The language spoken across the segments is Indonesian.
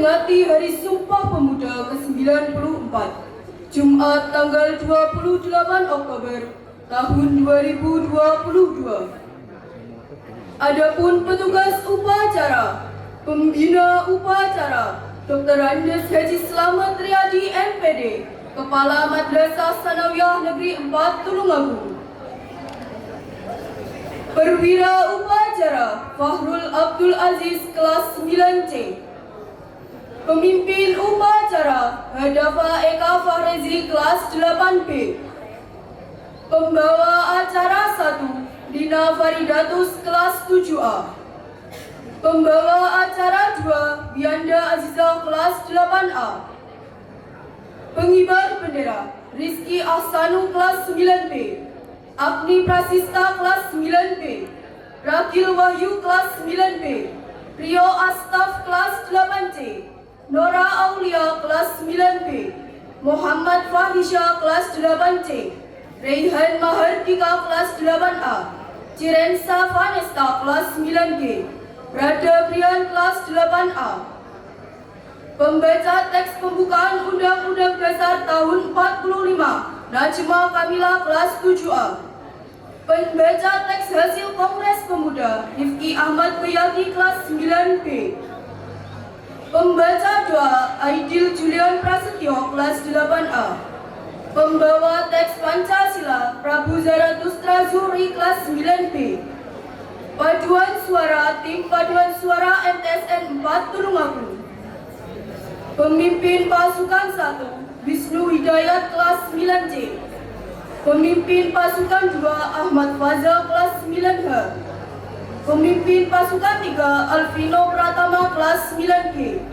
memperingati Hari Sumpah Pemuda ke-94, Jumat tanggal 28 Oktober tahun 2022. Adapun petugas upacara, pembina upacara, Dr. Andes Haji Slamet Riyadi MPD, Kepala Madrasah Sanawiyah Negeri 4 Tulungagung. Perwira upacara Fahrul Abdul Aziz kelas 9C. Pemimpin upacara Hadafa Eka Fahrezi kelas 8B. Pembawa acara 1 Dina Faridatus kelas 7A. Pembawa acara 2 Bianda Azizah kelas 8A. Pengibar bendera Rizky Ahsanu kelas 9B. Agni Prasista kelas 9B, Rakil Wahyu kelas 9B, Rio Astaf kelas 8C, Nora Aulia kelas 9B, Muhammad Fahisha kelas 8C, Raihan Mahardika kelas 8A, Cirensa Vanesta kelas 9G, Brada Brian kelas 8A. Pembaca teks pembukaan Undang-Undang Dasar tahun 45, Najma Kamila kelas 7A. Pembaca teks hasil Kongres Pemuda Rifki Ahmad Bayati kelas 9B. Pembaca doa Aidil Julian Prasetyo kelas 8A. Pembawa teks Pancasila Prabu Zarathustra Zuri kelas 9B. Paduan suara tim Paduan Suara MTSN 4 Tulungagung. Pemimpin pasukan 1 Wisnu Hidayat kelas 9C. Pemimpin pasukan 2 Ahmad Fazal kelas 9H. Pemimpin pasukan 3 Alvino Pratama kelas 9G.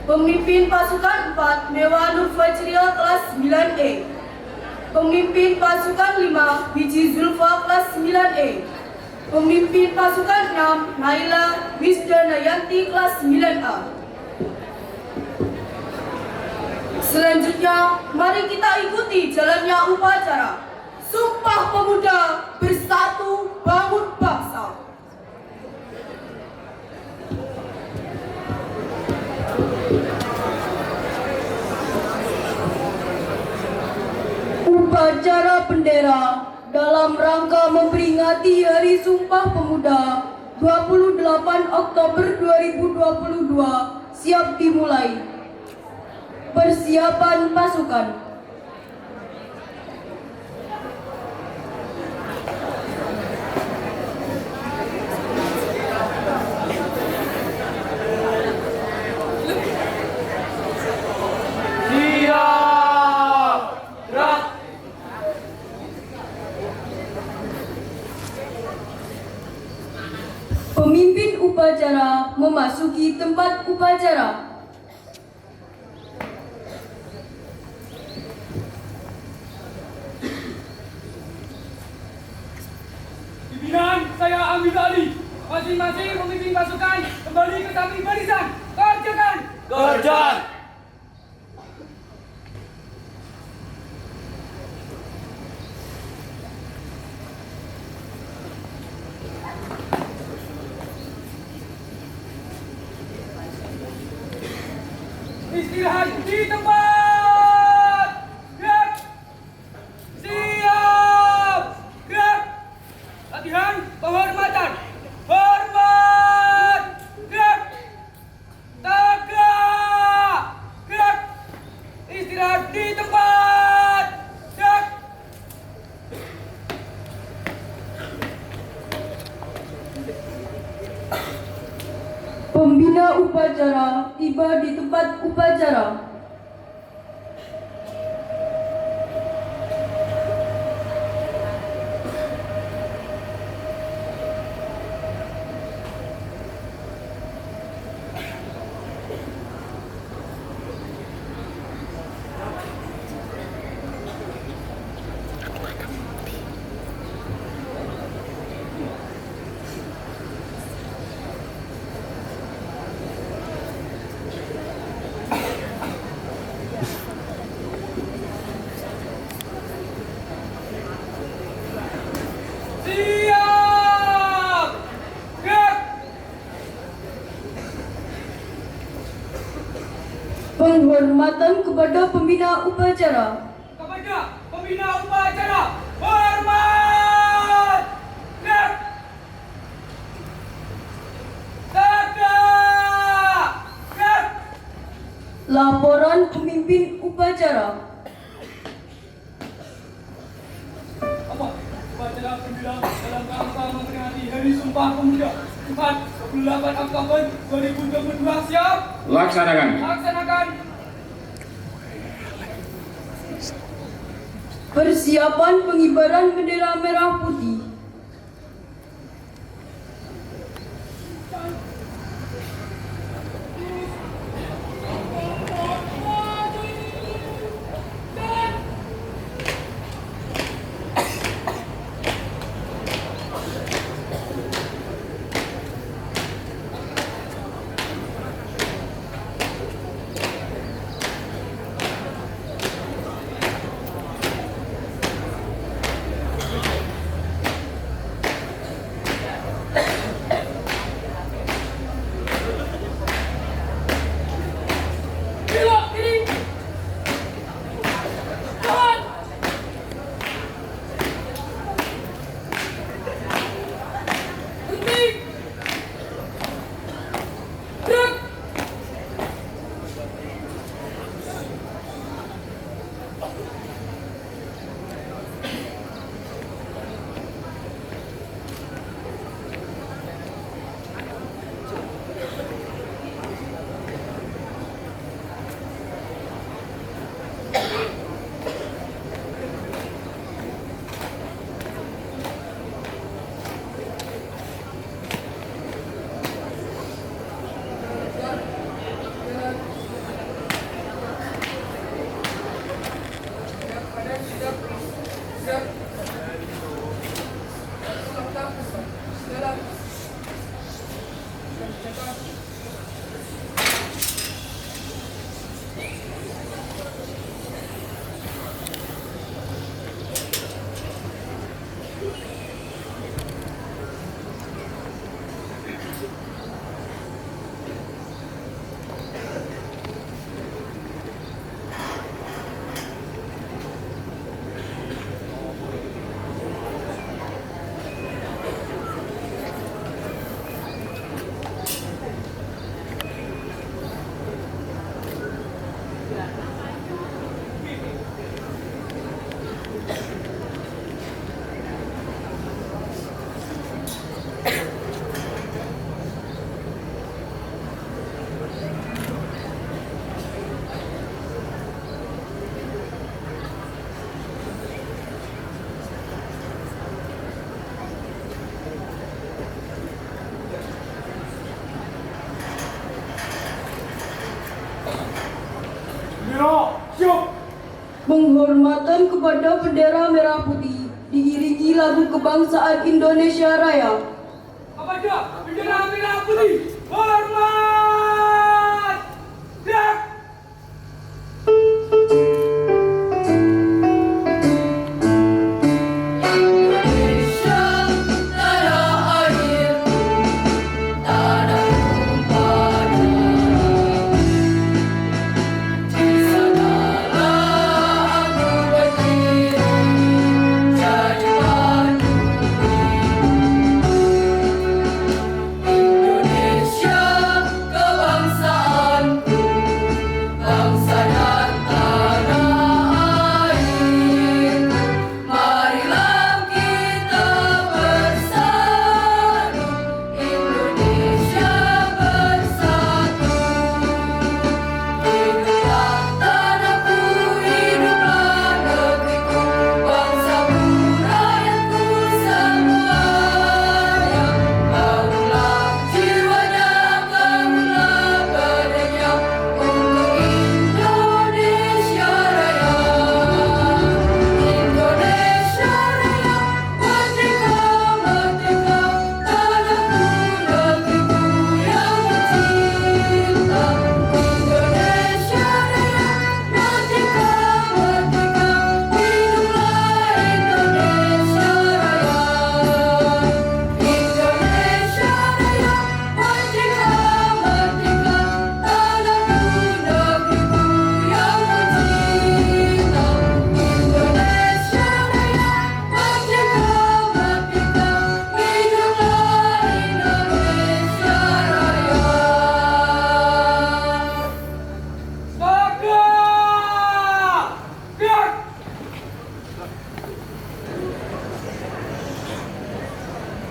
Pemimpin pasukan 4 Mewa Nur Fajriya kelas 9E. Pemimpin pasukan 5 Biji Zulfa kelas 9E. Pemimpin pasukan 6 Naila Wisdanayanti kelas 9A. Selanjutnya, mari kita ikuti jalannya upacara Sumpah Pemuda Bersatu Bangun Bangsa. Upacara bendera dalam rangka memperingati Hari Sumpah Pemuda 28 Oktober 2022 siap dimulai. Persiapan pasukan. Siap, gerak. Pemimpin upacara memasuki tempat upacara. Pimpinan, saya Amir Ali. Masing-masing pemimpin pasukan kembali ke samping barisan. Kerjakan. Kerjaan. Istirahat di tempat. Gerak. Siap. Gerak. Latihan penghormatan. Hormat. Gerak. Tegak. Gerak. Istirahat di tempat. Gerak. Pembina upacara tiba di tempat upacara. Penghormatan kepada pembina upacara. Kepada pembina upacara, hormat! Gerak! Tegak! Gerak! Laporan pemimpin upacara. Apa? Upacara pembina dalam rangka memperingati Hari Sumpah Pemuda Jumat 28 Oktober 2022 siap? Laksanakan. Laksanakan. Persiapan pengibaran bendera merah putih. Belok kiri. Kawan. Berhenti. Gerak. Belok. Siap. Penghormatan kepada bendera merah putih diiringi lagu kebangsaan Indonesia Raya. Kepada bendera merah putih, hormat! Gerak! Indonesia tanah air, tanah tumpah darah. Di sanalah aku berdiri, jadi batu. Indonesia, kebanggaan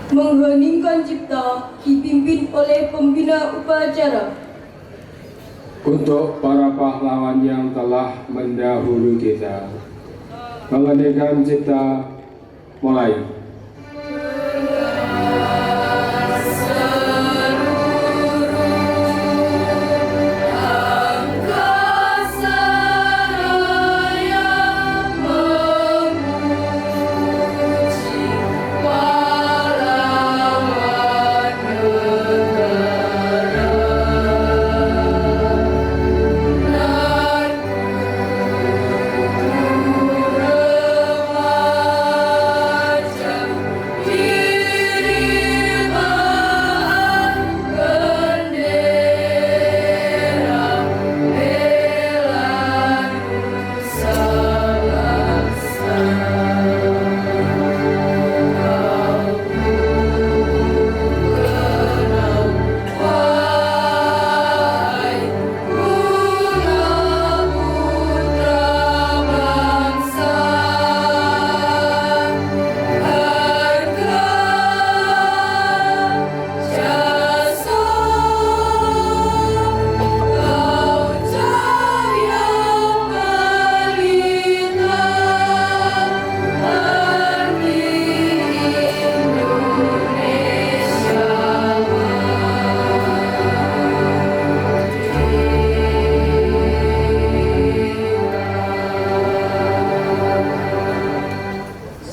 mengheningkan cipta dipimpin oleh pembina upacara. Untuk para pahlawan yang telah mendahului kita, mengheningkan cipta mulai.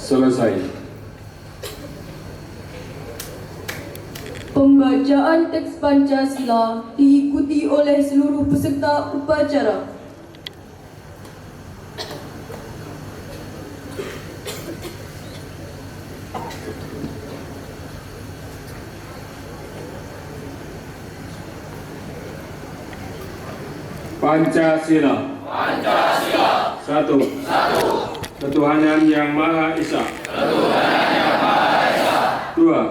Selesai. Pembacaan teks Pancasila diikuti oleh seluruh peserta upacara. Pancasila. Satu. Ketuhanan Yang Maha Esa. Dua.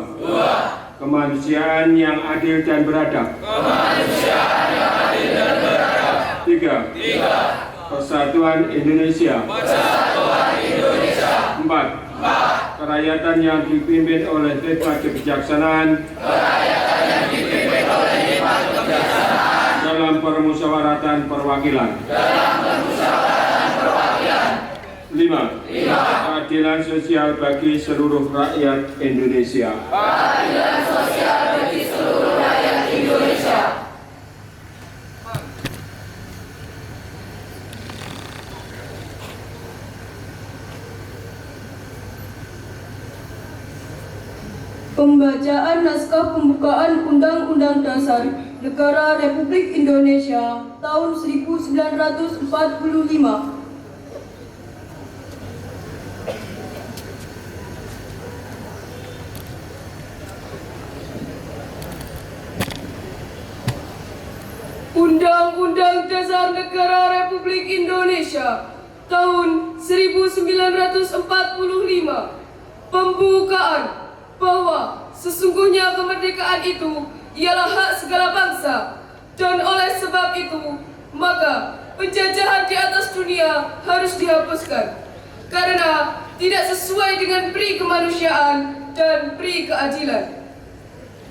Kemanusiaan yang adil dan beradab. Tiga. Persatuan Indonesia. Empat. Kerakyatan yang dipimpin oleh hikmat kebijaksanaan dalam permusyawaratan perwakilan. 5. Keadilan sosial bagi seluruh rakyat Indonesia. Pembacaan naskah pembukaan Undang-Undang Dasar Negara Republik Indonesia tahun 1945. Undang-Undang Dasar Negara Republik Indonesia tahun 1945. Pembukaan bahwa sesungguhnya kemerdekaan itu ialah hak segala bangsa, dan oleh sebab itu maka penjajahan di atas dunia harus dihapuskan karena tidak sesuai dengan pri kemanusiaan dan pri keadilan.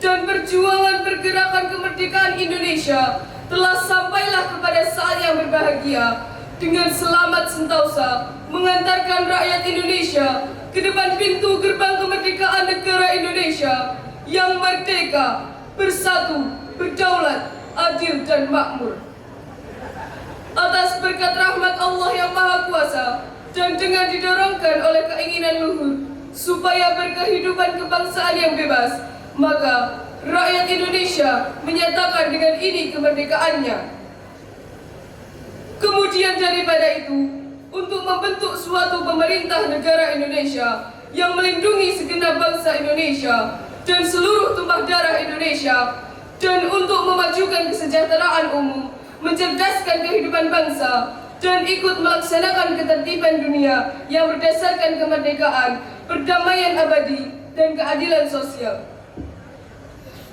Dan perjuangan pergerakan kemerdekaan Indonesia telah sampailah kepada saat yang berbahagia dengan selamat sentosa mengantarkan rakyat Indonesia ke depan pintu gerbang kemerdekaan negara Indonesia yang merdeka, bersatu, berdaulat, adil dan makmur. Atas berkat rahmat Allah yang Maha Kuasa dan dengan didorongkan oleh keinginan luhur supaya berkehidupan kebangsaan yang bebas, maka rakyat Indonesia menyatakan dengan ini kemerdekaannya. Kemudian daripada itu, untuk membentuk suatu pemerintah negara Indonesia yang melindungi segenap bangsa Indonesia dan seluruh tumpah darah Indonesia, dan untuk memajukan kesejahteraan umum, mencerdaskan kehidupan bangsa, dan ikut melaksanakan ketertiban dunia yang berdasarkan kemerdekaan, perdamaian abadi, dan keadilan sosial.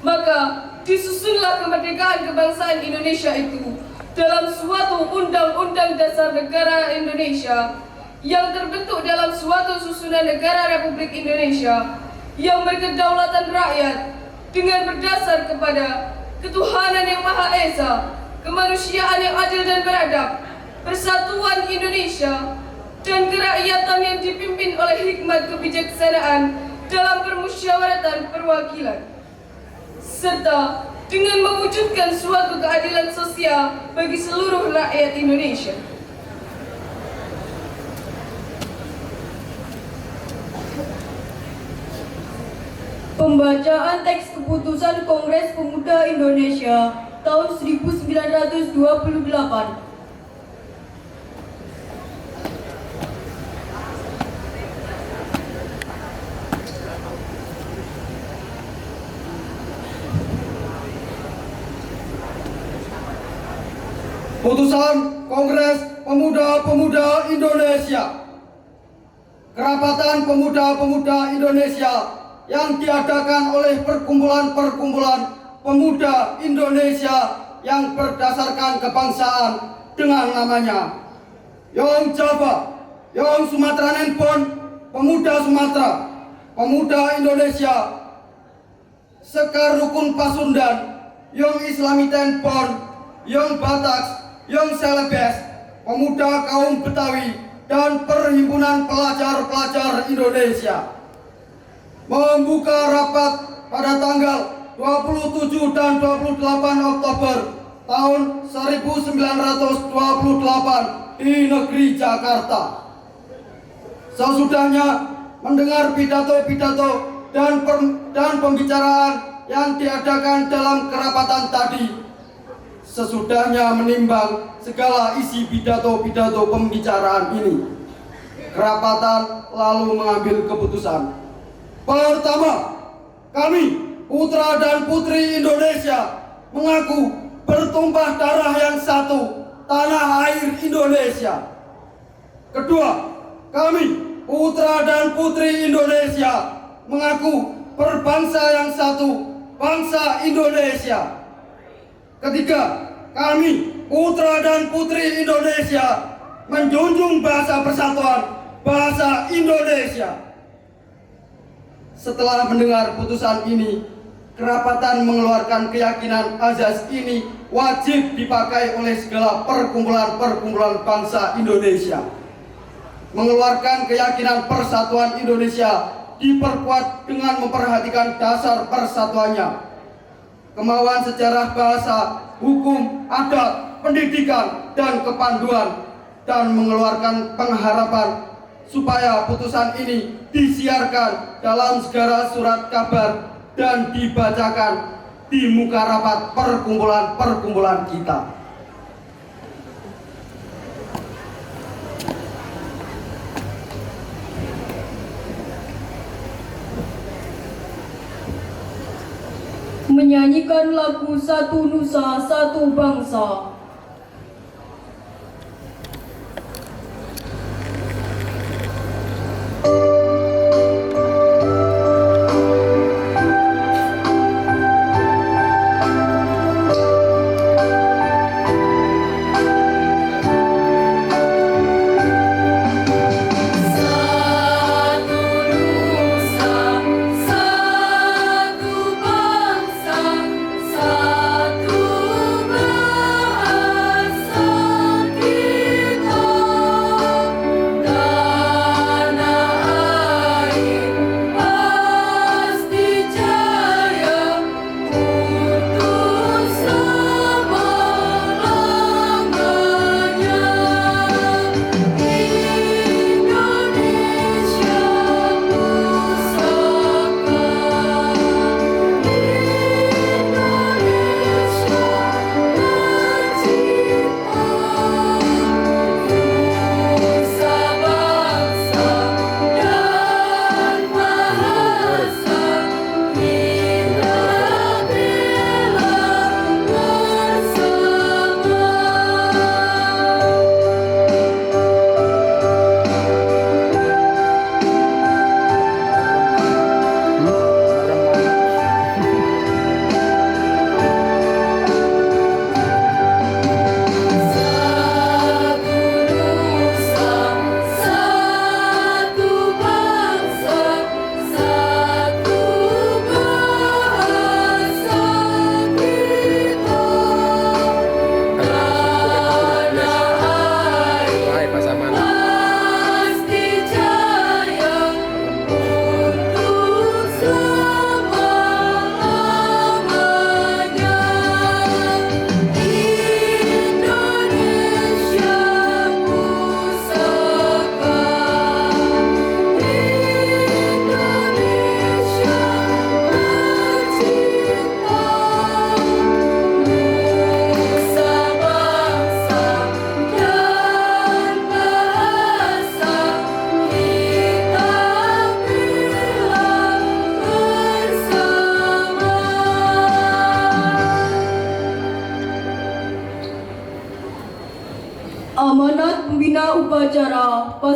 Maka disusunlah kemerdekaan kebangsaan Indonesia itu dalam suatu Undang-Undang Dasar Negara Indonesia yang terbentuk dalam suatu susunan negara Republik Indonesia yang berkedaulatan rakyat dengan berdasar kepada ketuhanan yang Maha Esa, kemanusiaan yang adil dan beradab, persatuan Indonesia, dan kerakyatan yang dipimpin oleh hikmat kebijaksanaan dalam permusyawaratan perwakilan, serta dengan mewujudkan suatu keadilan sosial bagi seluruh rakyat Indonesia. Pembacaan teks keputusan Kongres Pemuda Indonesia tahun 1928. Putusan Kongres Pemuda-Pemuda Indonesia. Kerapatan Pemuda-Pemuda Indonesia yang diadakan oleh perkumpulan-perkumpulan pemuda Indonesia yang berdasarkan kebangsaan dengan namanya Yong Java, Yong Sumatera Nenpon, Pemuda Sumatera, Pemuda Indonesia, Sekar Rukun Pasundan, Yong Islami Tenpon, Yong Batak, Yong Celebes, Pemuda Kaum Betawi, dan Perhimpunan Pelajar-Pelajar Indonesia membuka rapat pada tanggal 27 dan 28 Oktober tahun 1928 di negeri Jakarta. Sesudahnya mendengar pidato-pidato dan pembicaraan yang diadakan dalam kerapatan tadi, sesudahnya menimbang segala isi pidato-pidato pembicaraan ini, kerapatan lalu mengambil keputusan. Pertama, kami putra dan putri Indonesia mengaku bertumpah darah yang satu, tanah air Indonesia. Kedua, kami putra dan putri Indonesia mengaku berbangsa yang satu, bangsa Indonesia. Ketiga, kami putra dan putri Indonesia menjunjung bahasa persatuan, bahasa Indonesia. Setelah mendengar putusan ini, kerapatan mengeluarkan keyakinan azas ini wajib dipakai oleh segala perkumpulan-perkumpulan bangsa Indonesia. Mengeluarkan keyakinan persatuan Indonesia diperkuat dengan memperhatikan dasar persatuannya, kemauan sejarah bahasa, hukum, adat, pendidikan, dan kepanduan, dan mengeluarkan pengharapan supaya putusan ini disiarkan dalam segala surat kabar dan dibacakan di muka rapat perkumpulan-perkumpulan kita. Menyanyikan lagu Satu Nusa Satu Bangsa. Satu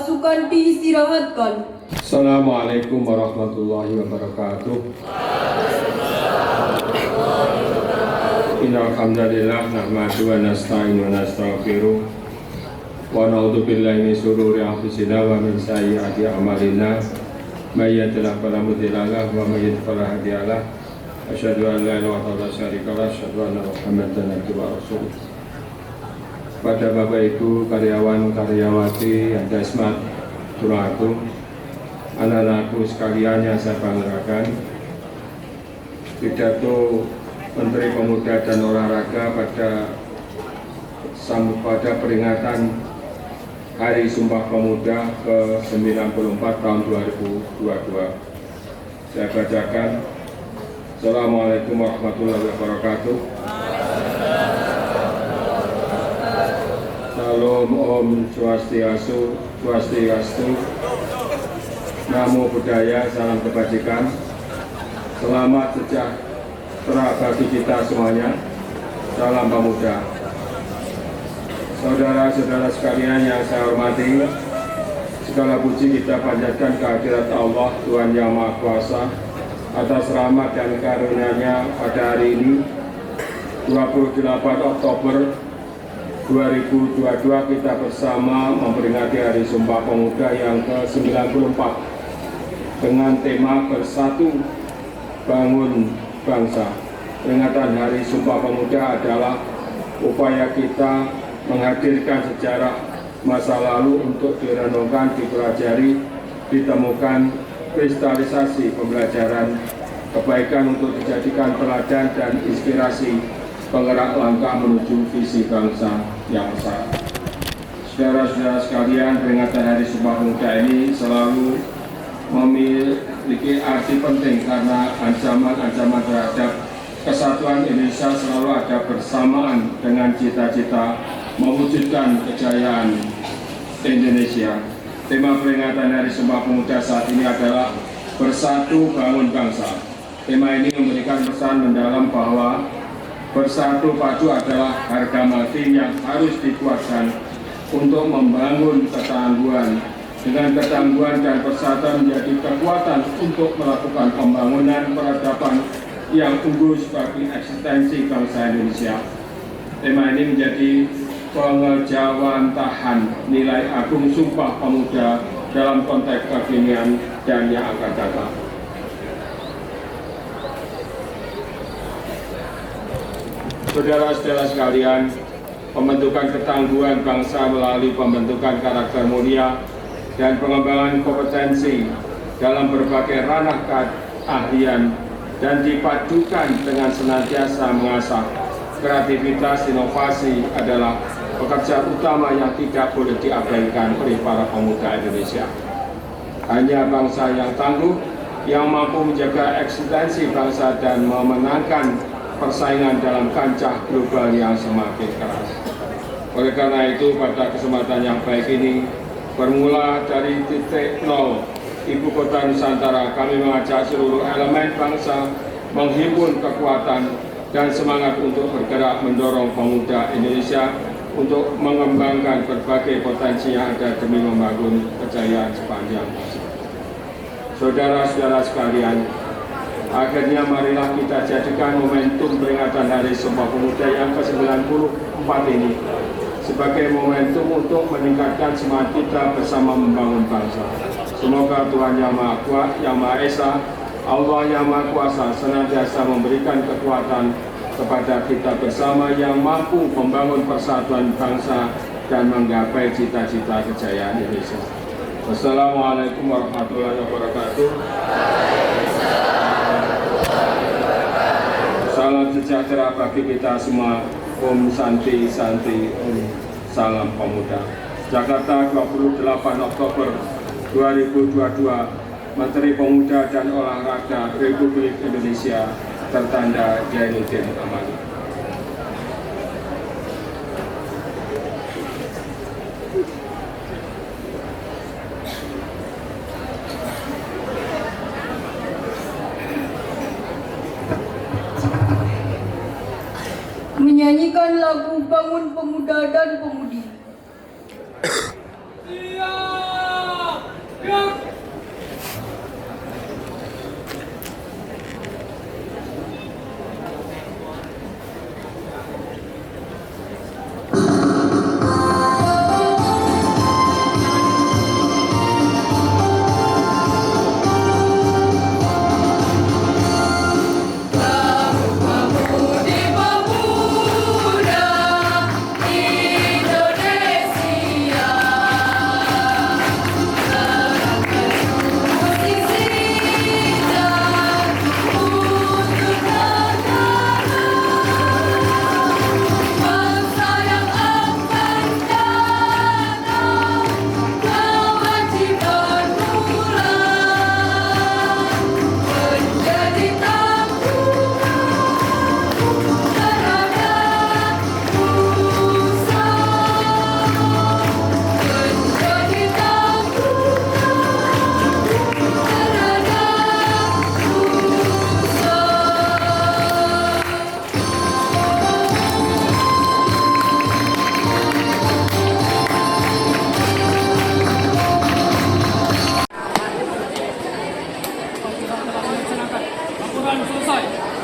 pasukan diistirahatkan. Assalamualaikum warahmatullahi wabarakatuh. Innal hamdalillah nahmaduhu wa nasta'inu wa nastaghfiruh wa na'udzu billahi min shururi anfusina wa min sayyiati a'malina may yahdihillahu fala mudilla lahu wa may yudlil fala hadiya lahu. Asyhadu an la ilaha illallah wa syarika lahu, asyhadu anna Muhammadan abduhu wa rasuluh. Pada Bapak Ibu karyawan karyawati yang dasmat Turatu, anak-anakku sekalian yang saya banggakan, pidato Menteri Pemuda dan Olahraga pada peringatan Hari Sumpah Pemuda ke-94 tahun 2022. Saya bacakan. Assalamualaikum warahmatullahi wabarakatuh. Salam Om Swastiastu, Namo Buddhaya, salam kebajikan. Selamat sejahtera bagi kita semuanya. Salam Pemuda. Saudara-saudara sekalian yang saya hormati, segala puji kita panjatkan kehadirat Allah, Tuhan Yang Maha Kuasa, atas rahmat dan karunia-Nya pada hari ini 28 Oktober 2022 kita bersama memperingati Hari Sumpah Pemuda yang ke-94 dengan tema Bersatu Bangun Bangsa. Peringatan Hari Sumpah Pemuda adalah upaya kita menghadirkan sejarah masa lalu untuk direnungkan, dipelajari, ditemukan kristalisasi pembelajaran kebaikan untuk dijadikan teladan dan inspirasi penggerak langkah menuju visi bangsa yang besar. Saudara-saudara sekalian, peringatan Hari Sumpah Pemuda ini selalu memiliki arti penting karena ancaman-ancaman terhadap kesatuan Indonesia selalu ada bersamaan dengan cita-cita mewujudkan kejayaan Indonesia. Tema peringatan Hari Sumpah Pemuda saat ini adalah Bersatu Bangun Bangsa. Tema ini memberikan pesan mendalam bahwa bersatu padu adalah harga mati yang harus dikuatkan untuk membangun ketangguhan. Dengan ketangguhan dan persatuan menjadi kekuatan untuk melakukan pembangunan peradaban yang unggul sebagai eksistensi bangsa Indonesia. Tema ini menjadi pengejawantahan nilai agung Sumpah Pemuda dalam konteks kekinian dan yang akan datang. Saudara-saudara sekalian, pembentukan ketangguhan bangsa melalui pembentukan karakter mulia dan pengembangan kompetensi dalam berbagai ranah keahlian dan dipadukan dengan senantiasa mengasah kreativitas inovasi adalah pekerjaan utama yang tidak boleh diabaikan oleh para pemuda Indonesia. Hanya bangsa yang tangguh yang mampu menjaga eksistensi bangsa dan memenangkan persaingan dalam kancah global yang semakin keras. Oleh karena itu, pada kesempatan yang baik ini, bermula dari titik nol Ibu Kota Nusantara, kami mengajak seluruh elemen bangsa menghimpun kekuatan dan semangat untuk bergerak mendorong pemuda Indonesia untuk mengembangkan berbagai potensi yang ada demi membangun kejayaan sepanjang masa. Saudara-saudara sekalian, akhirnya marilah kita jadikan momentum peringatan Hari Sumpah Pemuda yang ke-94 ini sebagai momentum untuk meningkatkan semangat kita bersama membangun bangsa. Semoga Tuhan Yang Maha Kuasa, Yang Maha Esa, Allah Yang Maha Kuasa senantiasa memberikan kekuatan kepada kita bersama yang mampu membangun persatuan bangsa dan menggapai cita-cita kejayaan Indonesia. Wassalamualaikum warahmatullahi wabarakatuh. Salam sejahtera bagi kita semua. Om Santi Santi, Om Salam Pemuda. Jakarta, 28 Oktober 2022, Menteri Pemuda dan Olahraga Republik Indonesia tertanda Jainuddin Amali. Menyanyikan lagu Bangun Pemuda dan Pemudi. Siap!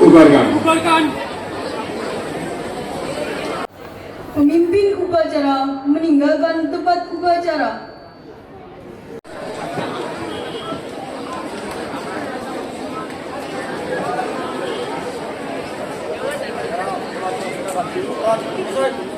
Bubarkan. Bubarkan. Pemimpin upacara meninggalkan tempat upacara. Selesai.